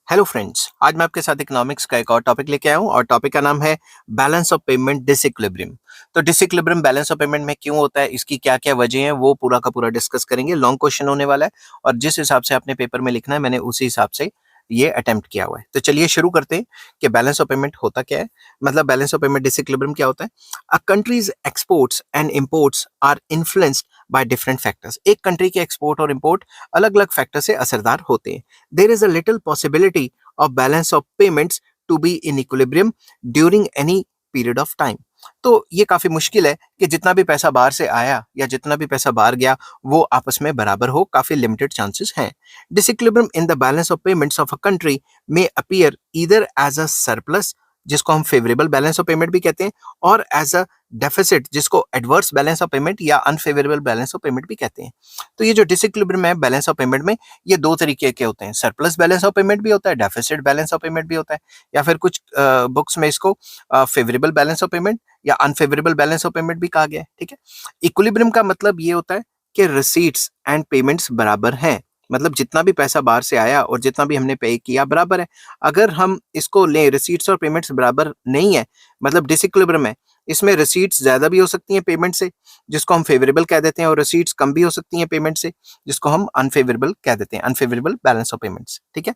Hello friends, आज मैं आपके साथ इकोनॉमिक्स का एक और टॉपिक लेके आया हूँ और टॉपिक का नाम है बैलेंस ऑफ पेमेंट डिसइक्विलिब्रियम। तो डिसइक्विलिब्रियम बैलेंस ऑफ पेमेंट में क्यों होता है, इसकी क्या क्या वजह है, वो पूरा का पूरा डिस्कस करेंगे। लॉन्ग क्वेश्चन होने वाला है और जिस हिसाब से आपने पेपर में लिखना है मैंने उसी हिसाब से ये अटेम्प्ट किया हुआ है। तो चलिए शुरू करते हैं कि बैलेंस ऑफ पेमेंट होता क्या है, मतलब बैलेंस ऑफ पेमेंट डिसइक्विलिब्रियम क्या होता है। A country's exports and imports are influenced by different factors. एक कंट्री के एक्सपोर्ट और इंपोर्ट अलग अलग फैक्टर से असरदार होते हैं। There is a little possibility of balance of payments to be in equilibrium during any period of time। तो ये काफी मुश्किल है कि जितना भी पैसा बाहर से आया या जितना भी पैसा बाहर गया वो आपस में बराबर हो, काफी लिमिटेड चांसेस हैं। Disequilibrium in the balance of payments of a country में appear either as a surplus, जिसको हम फेवरेबल बैलेंस ऑफ पेमेंट भी कहते हैं, और एज अ डेफिसिट, जिसको एडवर्स बैलेंस ऑफ पेमेंट या अनफेवरेबल बैलेंस ऑफ पेमेंट भी कहते हैं। तो ये जो डिसइक्विलिब्रियम है बैलेंस ऑफ पेमेंट में, ये दो तरीके के होते हैं। सरप्लस बैलेंस ऑफ पेमेंट भी होता है, डेफिसिट बैलेंस ऑफ पेमेंट भी होता है, या फिर कुछ बुक्स में इसको फेवरेबल बैलेंस ऑफ पेमेंट या अनफेवरेबल बैलेंस ऑफ पेमेंट भी कहा गया है। ठीक है, इक्विलिब्रियम का मतलब ये होता है कि रिसीट्स एंड पेमेंट्स बराबर हैं, मतलब जितना भी पैसा बाहर से आया और जितना भी हमने पे किया बराबर है। अगर हम इसको लें रिसीट्स और पेमेंट्स बराबर नहीं है, मतलब डिसइक्विलिब्रियम है, इसमें रिसीट्स ज्यादा भी हो सकती हैं पेमेंट से, जिसको हम फेवरेबल कह देते हैं, और रिसीट्स कम भी हो सकती हैं पेमेंट से, जिसको हम अनफेवरेबल कह देते हैं, अनफेवरेबल बैलेंस ऑफ पेमेंट्स। ठीक है,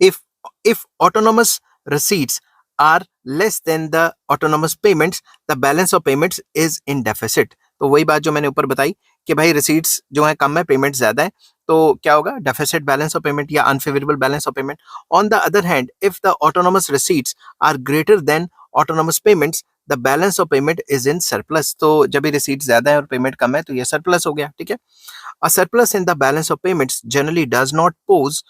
if if autonomous receipts are less than the autonomous payments, the balance of payments is in deficit। तो वही बात जो मैंने ऊपर बताई कि भाई रिसीट्स जो है कम है, पेमेंट ज्यादा है, तो क्या होगा, डेफिसिट बैलेंस ऑफ पेमेंट या unfavourable balance of payment. On the other hand, if the autonomous receipts are greater than autonomous payments, the balance of payment is in surplus. तो जब भी रिसीट ज्यादा है और पेमेंट कम है तो ये सरप्लस हो गया। ठीक है, a surplus in the balance of payments generally does not pose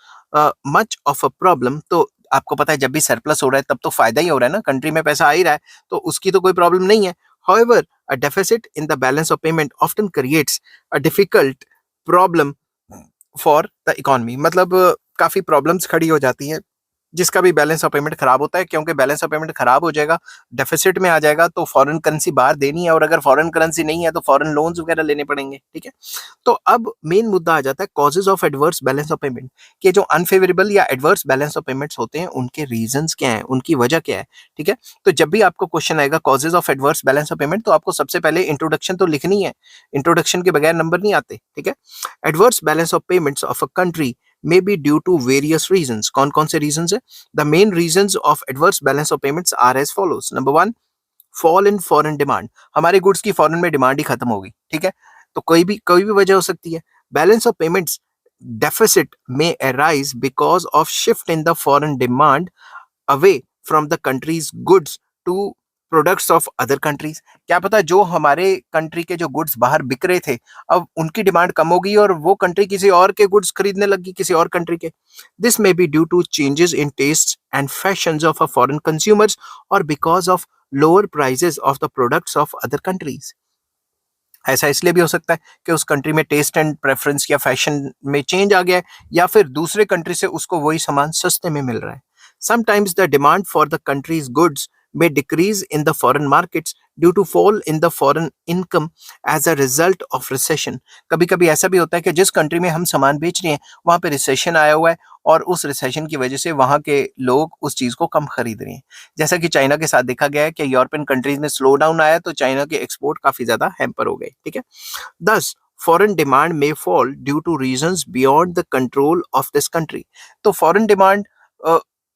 much of a problem। तो आपको पता है जब भी सरप्लस हो रहा है तब तो फायदा ही हो रहा है ना, कंट्री में पैसा आ ही रहा है, तो उसकी तो कोई प्रॉब्लम नहीं है। However, a deficit in the balance of payment often creates a difficult problem for the economy। मतलब काफी प्रॉब्लम्स खड़ी हो जाती हैं जिसका भी बैलेंस ऑफ पेमेंट खराब होता है, क्योंकि बैलेंस ऑफ पेमेंट खराब हो जाएगा, डेफिसिट में आ जाएगा, तो फॉरेन करेंसी बाहर देनी है, और अगर फॉरेन करेंसी नहीं है तो फॉरेन लोन्स वगैरह लेने पड़ेंगे। ठीक है, तो अब मेन मुद्दा आ जाता है causes of adverse balance of payment, कि जो अनफेवरेबल या एडवर्स बैलेंस ऑफ पेमेंट्स होते हैं उनके रीजंस क्या हैं, उनकी वजह क्या है। ठीक है, तो जब भी आपको क्वेश्चन आएगा causes of adverse balance of payment, तो आपको सबसे पहले इंट्रोडक्शन तो लिखनी है, इंट्रोडक्शन के बगैर नंबर नहीं आते। ठीक है, adverse balance of payments of a country may be due to various reasons। कौन कौन से reasons है? The main reasons of adverse balance of payments are as follows। Number one, fall in foreign demand। हमारे goods की foreign में demand ही खत्म होगी। ठीक है, तो कोई भी वजह हो सकती है। Balance of payments deficit may arise because of shift in the foreign demand away from the country's goods to products of other countries. क्या पता जो हमारे कंट्री के जो गुड्स बाहर बिक रहे थे, अब उनकी डिमांड कम हो गई और वो कंट्री किसी और के गुड्स खरीदने लगी, किसी और कंट्री के। This may be due to changes in taste and fashions of a foreign consumers, और because of lower prices of the products of other countries. ऐसा इसलिए भी हो सकता है कि उस कंट्री में टेस्ट एंड प्रेफरेंस या फैशन में चेंज आ गया है, या फिर दूसरे कंट्री से उसको वही सामान सस्ते में मिल रहा है। Sometimes the demand for the country's goods may decrease in the foreign markets due to fall in the foreign income as a result of recession। कभी कभी ऐसा भी होता है कि जिस कंट्री में हम सामान बेच रहे हैं वहां पे रिसेशन आया हुआ है, और उस रिसेशन की वजह से वहां के लोग उस चीज को कम खरीद रहे हैं। जैसा कि चाइना के साथ देखा गया है कि यूरोपियन कंट्रीज में स्लो डाउन आया तो चाइना के एक्सपोर्ट काफी ज्यादा हैम्पर हो गए। ठीक है, दस फॉरेन डिमांड में fall due two reasons beyond the control of this country. तो फॉरेन डिमांड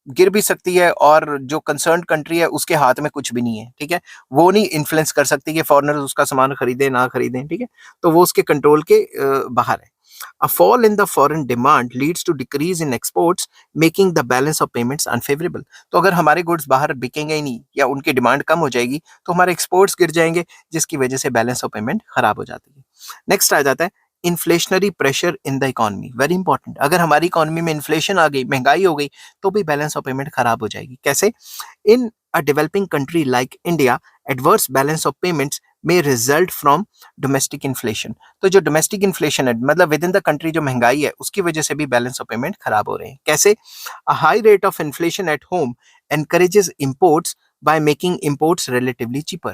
गिर भी सकती है और जो कंसर्न कंट्री है उसके हाथ में कुछ भी नहीं है। ठीक है, वो नहीं इन्फ्लुएंस कर सकती कि फॉरेनर उसका सामान खरीदे ना खरीदें। ठीक है, तो वो उसके कंट्रोल के बाहर है। A fall in the foreign demand leads to decrease in exports, making the balance of payments unfavorable। तो अगर हमारे गुड्स बाहर बिकेंगे ही नहीं या उनकी डिमांड कम हो जाएगी तो हमारे एक्सपोर्ट्स गिर जाएंगे, जिसकी वजह से बैलेंस ऑफ पेमेंट खराब हो जाती है। नेक्स्ट आ जाता है inflationary pressure in the economy. Very important, अगर हमारी इकोनॉमी में इन्फ्लेशन आ गई, महंगाई हो गई, तो भी बैलेंस ऑफ पेमेंट खराब हो जाएगी। कैसे? In a developing country like India, adverse balance of payments में रिजल्ट फ्रॉम डोमेस्टिक इन्फ्लेशन। तो जो डोमेस्टिक इन्फ्लेशन है, मतलब विद इन द कंट्री जो महंगाई है, उसकी वजह से भी बैलेंस ऑफ पेमेंट खराब हो रहे हैं। कैसे? A high rate of inflation at home encourages imports by making imports relatively cheaper.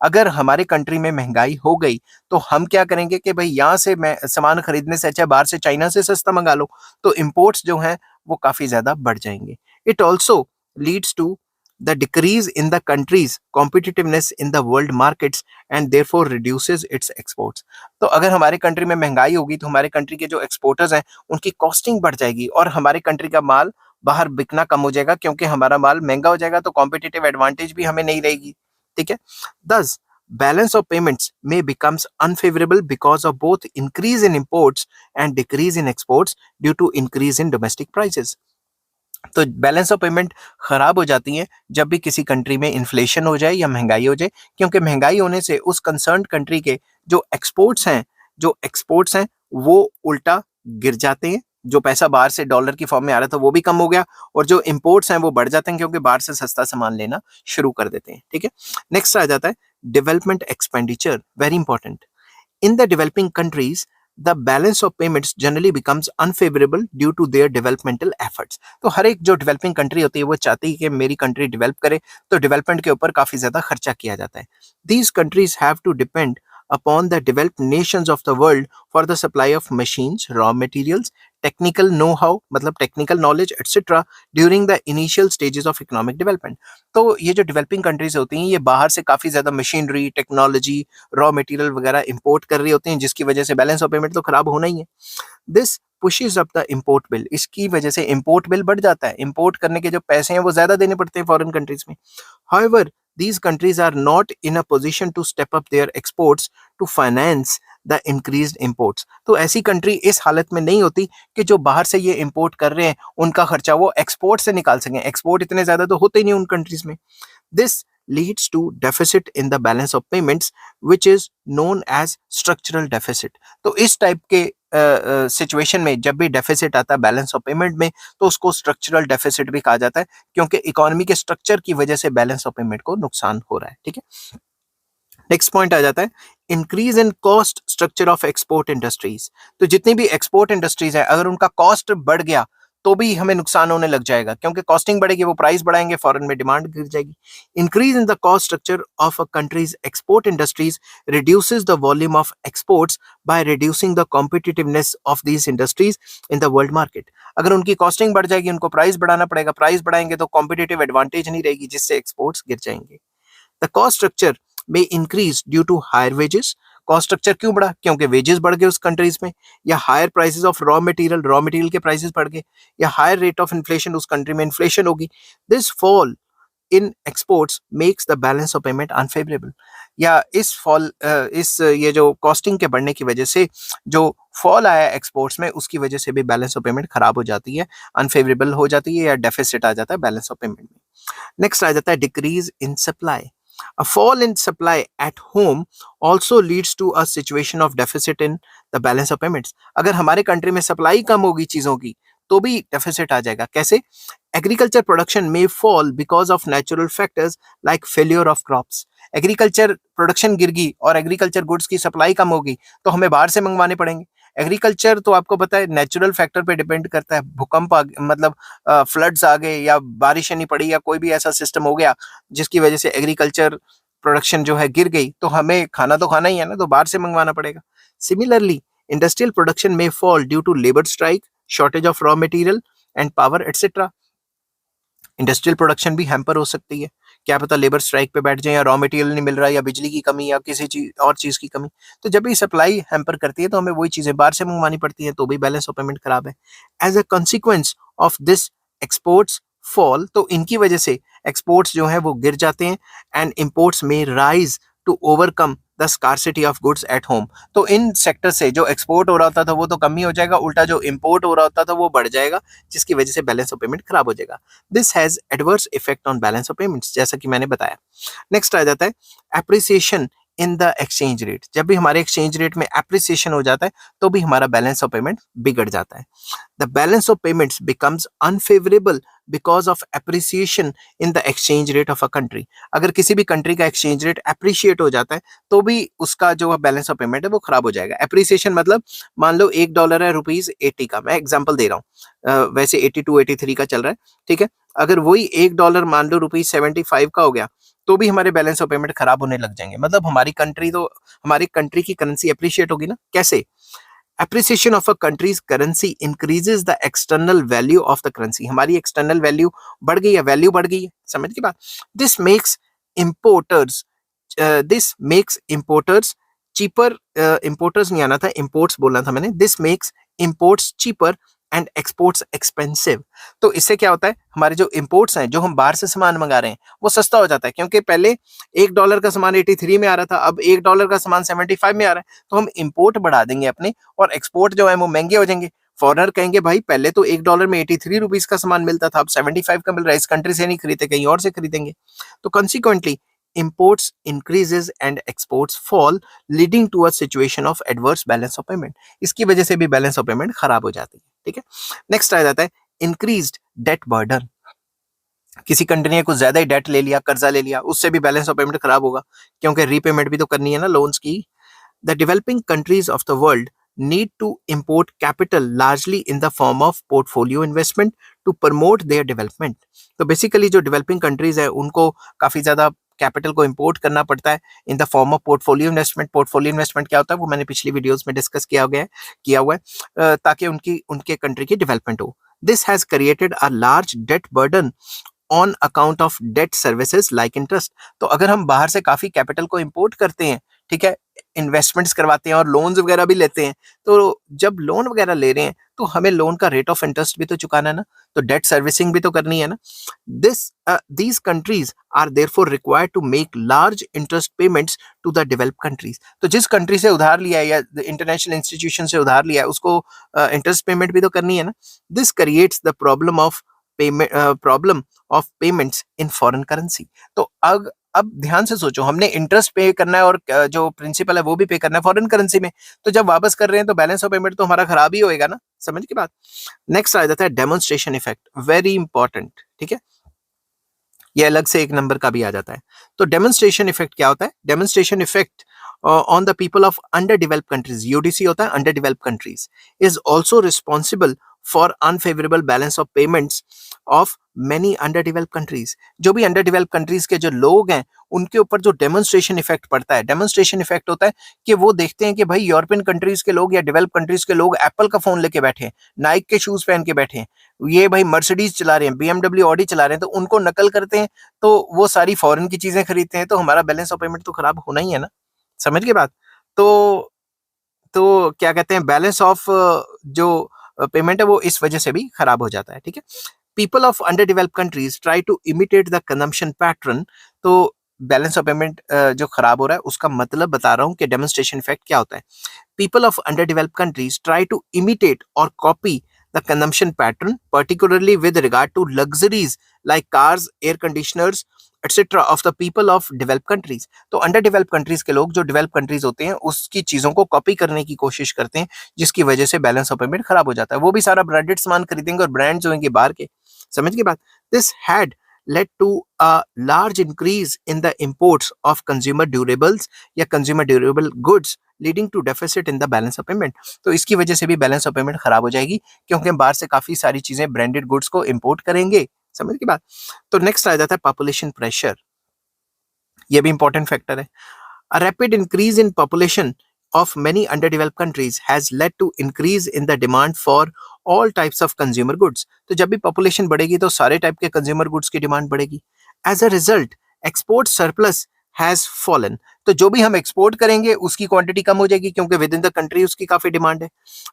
अगर हमारे कंट्री में महंगाई हो गई तो हम क्या करेंगे कि भाई यहाँ से मैं सामान खरीदने से अच्छा बाहर से चाइना से सस्ता मंगा लो, तो इंपोर्ट्स जो हैं वो काफी ज्यादा बढ़ जाएंगे. It also leads to the decrease in the country's competitiveness in the world markets and therefore reduces its exports. तो अगर हमारे कंट्री में महंगाई होगी तो हमारे कंट्री के जो एक्सपोर्टर्स हैं उनकी कॉस्टिंग बढ़ जाएगी और हमारे कंट्री का माल बाहर बिकना कम हो जाएगा, क्योंकि हमारा माल महंगा हो जाएगा तो कॉम्पिटिटिव एडवांटेज भी हमें नहीं रहेगी. ठीक है. Thus, balance of payments may becomes unfavorable because of both increase in imports and decrease in exports due to increase in domestic prices. तो बैलेंस ऑफ पेमेंट खराब हो जाती है जब भी किसी कंट्री में इन्फ्लेशन हो जाए या महंगाई हो जाए, क्योंकि महंगाई होने से उस कंसर्न कंट्री के जो एक्सपोर्ट्स हैं वो उल्टा गिर जाते हैं. जो पैसा बाहर से डॉलर की फॉर्म में आ रहा था वो भी कम हो गया और जो इंपोर्ट्स हैं वो बढ़ जाते हैं क्योंकि बाहर से सस्ता सामान लेना शुरू कर देते हैं. ठीक है. नेक्स्ट आ जाता है development expenditure. Very important. In the developing countries, the balance of payments generally becomes unfavorable due to their developmental efforts. तो हर एक जो डेवलपिंग कंट्री होती है वो चाहती है कि मेरी कंट्री डेवलप करे, तो डेवलपमेंट के ऊपर काफी ज्यादा खर्चा किया जाता है. These countries have to depend upon the developed nations of the world for the supply of machines, raw materials, technical know-how मतलब technical knowledge etc. during the initial stages of economic development. तो ये जो developing countries होती हैं ये बाहर से काफी ज्यादा मशीनरी, टेक्नोलॉजी, रॉ मटेरियल वगैरह इंपोर्ट कर रही होती हैं, जिसकी वजह से बैलेंस ऑफ पेमेंट तो खराब होना ही है. This pushes up the import bill. इसकी वजह से इंपोर्ट बिल बढ़ जाता है. इंपोर्ट करने के जो पैसे हैं वो ज्यादा देने पड़ते हैं फॉरेन कंट्रीज में. However these countries are not in a position to step up their exports to finance the increased imports. तो ऐसी कंट्री इस हालत में नहीं होती कि जो बाहर से ये इंपोर्ट कर रहे हैं उनका खर्चा वो एक्सपोर्ट से निकाल सकें. एक्सपोर्ट इतने ज्यादा तो होते ही नहीं उन कंट्रीज में. This leads to deficit in the balance of payments, which is known as structural deficit. तो इस टाइप के सिचुएशन में जब भी डेफिसिट आता है बैलेंस ऑफ पेमेंट में तो उसको स्ट्रक्चरल डेफिसिट भी कहा जाता है, क्योंकि इकोनॉमी के स्ट्रक्चर की वजह से बैलेंस ऑफ पेमेंट को नुकसान हो रहा है. ठीक है. नेक्स्ट पॉइंट आ जाता है increase in cost structure of export industries. तो जितनी भी एक्सपोर्ट इंडस्ट्रीज है अगर उनका कॉस्ट बढ़ गया तो भी हमें नुकसान होने लग जाएगा, क्योंकि कॉस्टिंग बढ़ेगी, वो प्राइस बढ़ाएंगे, फॉरेन में डिमांड गिर जाएगी. Increase in the cost structure of a countries export industries reduces the volume of exports by reducing the competitiveness of these industries in the world market. अगर उनकी कॉस्टिंग बढ़ जाएगी उनको प्राइस बढ़ाना पड़ेगा, प्राइस बढ़ाएंगे तो कॉम्पिटिटिव एडवांटेज नहीं रहेगी, जिससे एक्सपोर्ट्स गिर जाएंगे. The cost structure may increase due to higher wages. Cost structure क्यों बढ़ा? क्योंकि वेजेस बढ़ गए उस कंट्रीज में, या higher prices of raw material के प्राइसेस बढ़ गए, या हायर रेट ऑफ इन्फ्लेशन, उस कंट्री में इन्फ्लेशन होगी. This fall in exports makes the balance of payment unfavourable. या इस ये जो कॉस्टिंग के बढ़ने की वजह से जो फॉल आया एक्सपोर्ट्स में उसकी वजह से भी बैलेंस ऑफ पेमेंट खराब हो जाती है, अनफेवरेबल हो जाती है, या डेफिसिट आ जाता है बैलेंस ऑफ पेमेंट में. नेक्स्ट आ जाता है decrease in supply. A fall in supply at home also leads to a situation of deficit in the balance of payments. अगर हमारे कंट्री में सप्लाई कम होगी चीजों की तो भी डेफिसिट आ जाएगा. कैसे? Agriculture production may fall because of natural factors like failure of crops. Agriculture production गिर गई और एग्रीकल्चर गुड्स की सप्लाई कम होगी तो हमें बाहर से मंगवाने पड़ेंगे. एग्रीकल्चर तो आपको पता है नेचुरल फैक्टर पे डिपेंड करता है. भूकंप मतलब फ्लड्स आ गए या बारिश नहीं पड़ी या कोई भी ऐसा सिस्टम हो गया जिसकी वजह से एग्रीकल्चर प्रोडक्शन जो है गिर गई, तो हमें खाना तो खाना ही है ना, तो बाहर से मंगवाना पड़ेगा. सिमिलरली इंडस्ट्रियल प्रोडक्शन में fall due to labour strike, shortage of raw material and power etcetera. Industrial production भी हैम्पर हो सकती है. क्या पता लेबर स्ट्राइक पे बैठ जाए, या रॉ मटेरियल नहीं मिल रहा, या बिजली की कमी, या किसी चीज और चीज की कमी. तो जब भी सप्लाई हैम्पर करती है तो हमें वही चीजें बाहर से मंगवानी पड़ती है, तो भी बैलेंस ऑफ पेमेंट खराब है. As a consequence of this exports fall, तो इनकी वजह से एक्सपोर्ट्स जो है वो गिर जाते हैं. एंड इम्पोर्ट्स में rise to overcome the scarcity of goods at home. तो इन सेक्टर से जो एक्सपोर्ट हो रहा होता था वो तो कम ही हो जाएगा, उल्टा जो इंपोर्ट हो रहा होता था वो बढ़ जाएगा, जिसकी वजह से बैलेंस ऑफ पेमेंट खराब हो जाएगा. This has adverse effect on balance of payments, जैसा कि मैंने बताया. नेक्स्ट आ जाता है appreciation in the exchange rate, जब भी हमारे एक्सचेंज रेट में एप्रिसिएशन हो जाता है तो भी हमारा बैलेंस ऑफ पेमेंट बिगड़ जाता है. The balance of payments becomes unfavorable because of appreciation in the exchange rate of a country. अगर किसी भी कंट्री का एक्सचेंज रेट अप्रिशिएट हो जाता है तो भी उसका जो बैलेंस ऑफ पेमेंट है वो खराब हो जाएगा. अप्रिसिएशन मतलब मान लो $1 है ₹80 का, मैं एग्जांपल दे रहा हूँ, वैसे 82 83 का चल रहा है, ठीक है. अगर वही $1 मान लो ₹75 का हो गया तो भी हमारे बैलेंस ऑफ पेमेंट खराब होने लग जाएंगे. मतलब हमारी कंट्री की करेंसी अप्रिशिएट होगी ना. कैसे? Appreciation of a country's currency increases the external value of the currency. हमारी external value बढ़ गई है, value बढ़ गई है, समझ की बात. This makes importers this makes importers cheaper. importers नहीं आना था, imports बोलना था मैंने. This makes imports cheaper and exports expensive. तो इससे क्या होता है, हमारे जो इंपोर्ट्स हैं, जो हम बाहर से सामान मंगा रहे हैं, वो सस्ता हो जाता है. क्योंकि पहले $1 का सामान 83 में आ रहा था, अब $1 का सामान 75 में आ रहा है. तो हम इंपोर्ट बढ़ा देंगे अपने, और एक्सपोर्ट जो है वो महंगे हो जाएंगे. फॉरेनर कहेंगे भाई पहले तो $1 में 83 रुपीज का सामान मिलता था, अब 75 का मिल रहा है, इस कंट्री से नहीं खरीदते, कहीं और से खरीदेंगे. तो consequently imports increases and exports fall, leading to a situation of adverse balance of payment. इसकी वजह से भी बैलेंस ऑफ पेमेंट खराब हो जाती है. ठीक है. नेक्स्ट आ जाता है इंक्रीज्ड डेट बर्डन. किसी कंट्री ने कुछ ज्यादा ही डेट ले लिया, कर्जा ले लिया, उससे भी बैलेंस ऑफ पेमेंट खराब होगा, क्योंकि रीपेमेंट भी तो करनी है ना लोन्स की. The developing countries of the world need to import capital largely in the form of portfolio investment to promote their development. तो बेसिकली जो डेवलपिंग कंट्रीज है उनको काफी ज्यादा कैपिटल को इंपोर्ट करना पड़ता है in the form of portfolio investment. Portfolio investment क्या होता है वो मैंने पिछली वीडियोस में डिस्कस किया हुआ है, ताकि उनके कंट्री की डेवलपमेंट हो. This has created a large debt burden on account of debt services like interest. तो अगर हम बाहर से काफी कैपिटल को इंपोर्ट करते हैं, ठीक है, इन्वेस्टमेंट्स करवाते हैं और लोन्स वगैरह भी लेते हैं, तो जब लोन वगैरह ले रहे हैं तो हमें लोन का रेट ऑफ इंटरेस्ट भी तो चुकाना है ना, तो डेट सर्विसिंग भी तो करनी है ना. These countries are therefore required to make large interest payments to the developed countries. तो जिस कंट्री से उधार लिया है या इंटरनेशनल इंस्टीट्यूशन से उधार लिया है उसको इंटरेस्ट पेमेंट भी तो करनी है ना. This creates the problem of payments in foreign currency. तो अब ध्यान से सोचो, हमने इंटरेस्ट पे करना है और जो प्रिंसिपल है वो भी पे करना है फॉरेन करेंसी में, तो जब वापस कर रहे हैं तो बैलेंस ऑफ पेमेंट तो हमारा खराब ही होएगा ना. समझ की बात. नेक्स्ट आ जाता है डेमोन्स्ट्रेशन इफेक्ट, वेरी इंपॉर्टेंट. ठीक है, ये अलग से एक नंबर का भी आ जाता है. तो डेमोन्स्ट्रेशन इफेक्ट क्या होता है? Demonstration effect on the people of underdeveloped countries, UDC होता है under developed countries, is also responsible for unfavourable balance of payments of many under developed countries. जो भी अंडर डेवलप्ड कंट्रीज के जो लोग हैं उनके ऊपर जो डेमोन्स्ट्रेशन इफेक्ट पड़ता है, डेमोन्स्ट्रेशन इफेक्ट होता है कि वो देखते हैं कि भाई यूरोपियन कंट्रीज के लोग या डेवलप्ड कंट्रीज के लोग एप्पल का फोन लेके बैठे हैं, नाइक के शूज पहन के बैठे हैं, ये भाई मर्सिडीज चला रहे हैं, बीएमडब्ल्यू ऑडी चला रहे हैं, तो उनको नकल करते हैं, तो वो सारी फॉरेन की चीजें खरीदते हैं, तो हमारा बैलेंस ऑफ पेमेंट तो खराब होना ही है ना. समझ के बात. तो क्या कहते हैं, बैलेंस ऑफ जो पेमेंट है वो इस वजह से भी खराब हो जाता है. ठीक है. People of underdeveloped countries try to imitate the consumption pattern. तो बैलेंस ऑफ पेमेंट जो खराब हो रहा है उसका मतलब बता रहा हूं कि डेमोन्स्ट्रेशन इफेक्ट क्या होता है. People of underdeveloped countries try to imitate और copy the consumption pattern, particularly with regard to luxuries like cars, air conditioners, etc. of the people of developed countries. तो अंडर डेवलप्ड कंट्रीज के लोग जो develop countries होते हैं उसकी चीजों को कॉपी करने की कोशिश करते हैं, जिसकी वजह से बैलेंस ऑफ पेमेंट खराब हो जाता है. वो भी सारा ब्रांडेड सामान खरीदेंगे और ब्रांड्स होंगे बाहर के. समझ की बात. This had led to a large increase in the imports of consumer durables या consumer durable goods, leading to deficit in the balance of payment. तो इसकी वजह से भी बैलेंस ऑफ पेमेंट खराब हो जाएगी, क्योंकि हम बाहर से काफी सारी चीजें ब्रांडेड गुड्स को इंपोर्ट करेंगे. समझ की बात. तो नेक्स्ट आ जाता है पॉपुलेशन प्रेशर. ये भी इंपॉर्टेंट फैक्टर है. A rapid increase in population of many underdeveloped countries has led to increase in the demand for all types of consumer goods. तो जब भी पॉपुलेशन बढ़ेगी तो सारे टाइप के कंज्यूमर गुड्स की डिमांड बढ़ेगी. As a result, export surplus has fallen. तो जो भी हम एक्सपोर्ट करेंगे उसकी क्वांटिटी कम हो जाएगी, क्योंकि विद इन द कंट्री उसकी काफी डिमांड है.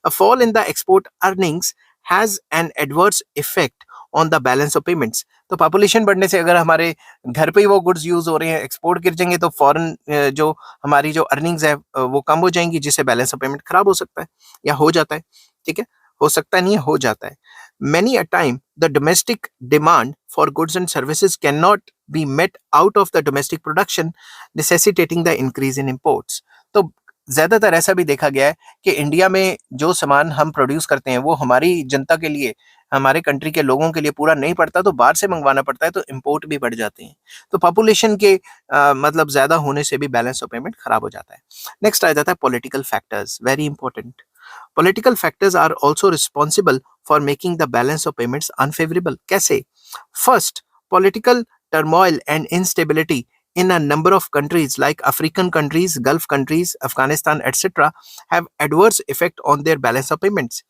A fall in the export earnings has an adverse effect on the balance of payments. तो पॉपुलेशन बढ़ने से अगर हमारे घर पे ही वो गुड्स यूज हो रहे हैं, एक्सपोर्ट गिर जाएंगे तो फॉरेन जो हमारी जो अर्निंग्स है वो कम हो जाएंगी, जिससे बैलेंस ऑफ पेमेंट खराब हो सकता है या हो जाता है. ठीक है, हो सकता नहीं है, हो जाता है. Many a time the domestic demand for goods and services cannot be met out of the domestic production, necessitating the increase in imports. तो ज्यादातर ऐसा भी देखा गया है कि इंडिया में जो सामान हम प्रोड्यूस करते हैं वो हमारी जनता के लिए, हमारे कंट्री के लोगों के लिए पूरा नहीं पड़ता, तो बाहर से मंगवाना पड़ता है, तो इंपोर्ट भी बढ़ जाते हैं। तो पॉपुलेशन के मतलब ज्यादा होने से भी बैलेंस ऑफ पेमेंट खराब हो जाता है। नेक्स्ट आ जाता है political factors, very important. Political factors are also responsible for making the balance of payments unfavorable. कैसे? First, political turmoil and instability in a number of countries like African countries, Gulf countries, Afghanistan, etc. have adverse effect on their balance of payments.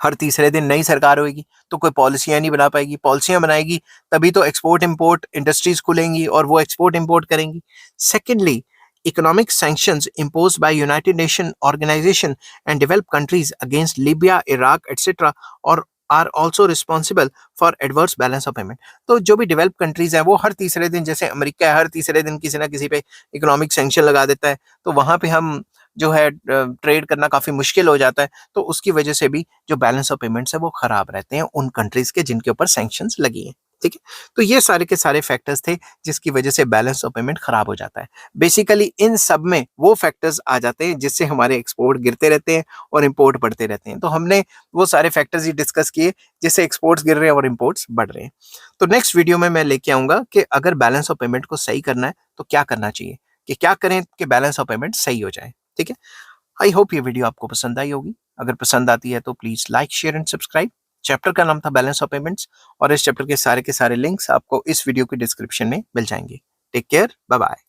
हर तीसरे दिन नई सरकार होगी तो कोई पॉलिसियां नहीं बना पाएगी, पॉलिसियां बनाएगी तभी तो एक्सपोर्ट इंपोर्ट इंडस्ट्रीज खुलेंगी और वो एक्सपोर्ट इंपोर्ट करेंगी। Secondly, economic sanctions imposed by United Nations organization and developed countries against Libya, Iraq, etc. or are also responsible for adverse balance of payment. तो जो भी डेवलप कंट्रीज हैं वो हर तीसरे दिन, जैसे अमेरिका है, हर तीसरे दिन किसी ना किसी पे इकोनॉमिक सैंक्शन लगा देता है, तो वहां पे हम जो है ट्रेड करना काफी मुश्किल हो जाता है। तो उसकी वजह से भी जो बैलेंस ऑफ पेमेंट्स है वो खराब रहते हैं उन कंट्रीज के जिनके ऊपर सैंक्शंस लगी हैं। ठीक है, तो ये सारे के सारे फैक्टर्स थे जिसकी वजह से बैलेंस ऑफ पेमेंट खराब हो जाता है। बेसिकली इन सब में वो फैक्टर्स आ जाते हैं जिससे हमारे एक्सपोर्ट गिरते रहते हैं और इंपोर्ट बढ़ते रहते हैं। तो हमने वो सारे फैक्टर्स ही डिस्कस किए जिससे एक्सपोर्ट्स गिर रहे हैं और इंपोर्ट्स बढ़ रहे हैं। तो नेक्स्ट वीडियो में मैं लेके आऊंगा कि अगर बैलेंस ऑफ पेमेंट को सही करना है तो क्या करना चाहिए, कि क्या करें कि बैलेंस ऑफ पेमेंट सही हो जाए। ठीक है, आई होप ये वीडियो आपको पसंद आई होगी। अगर पसंद आती है तो please like, share and subscribe. Chapter का नाम था बैलेंस ऑफ पेमेंट्स और इस चैप्टर के सारे लिंक्स आपको इस वीडियो की डिस्क्रिप्शन में मिल जाएंगे। Take care, bye bye.